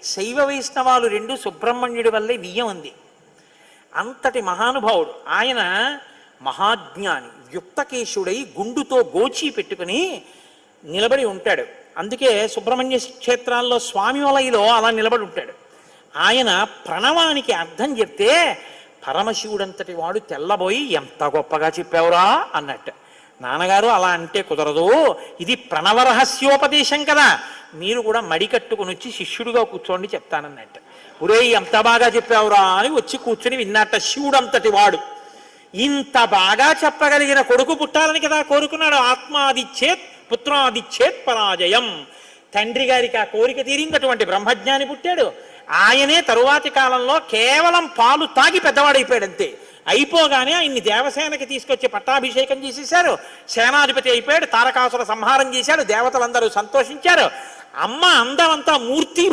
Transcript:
శైవ వైష్ణవాలు రెండు సుబ్రహ్మణ్యుడి వల్లే వియ్యం ఉంది. అంతటి మహానుభావుడు ఆయన. మహాజ్ఞాని, యుక్తకేశుడై గుండుతో గోచి పెట్టుకుని నిలబడి ఉంటాడు. అందుకే సుబ్రహ్మణ్య క్షేత్రాల్లో స్వామి వలయలో అలా నిలబడి ఉంటాడు. ఆయన ప్రణవానికి అర్థం చెప్తే పరమశివుడంతటి వాడు తెల్లబోయి ఎంత గొప్పగా చెప్పావురా అన్నట్టు. నాన్నగారు అలా అంటే కుదరదు, ఇది ప్రణవ రహస్యోపదేశం కదా, మీరు కూడా మడి కట్టుకుని వచ్చి శిష్యుడిగా కూర్చోండి చెప్తానన్నట్టు. ఒరే ఎంత బాగా చెప్పావురా అని వచ్చి కూర్చుని విన్నట్ట. శివుడంతటి వాడు ఇంత బాగా చెప్పగలిగిన కొడుకు పుట్టాలని కదా కోరుకున్నాడు. ఆత్మాదిచ్చేత్ పుత్రాదిచ్చేత్ పరాజయం. తండ్రి గారికి ఆ కోరిక తీరిందటువంటి బ్రహ్మజ్ఞాని పుట్టాడు. ఆయనే తరువాతి కాలంలో కేవలం పాలు తాగి పెద్దవాడైపోయాడు అంతే. అయిపోగానే ఆయన్ని దేవసేనకి తీసుకొచ్చి పట్టాభిషేకం చేసేశారు. సేనాధిపతి అయిపోయాడు. తారకాసుర సంహారం చేశాడు. దేవతలందరూ సంతోషించారు. అమ్మ అందమంతా మూర్తి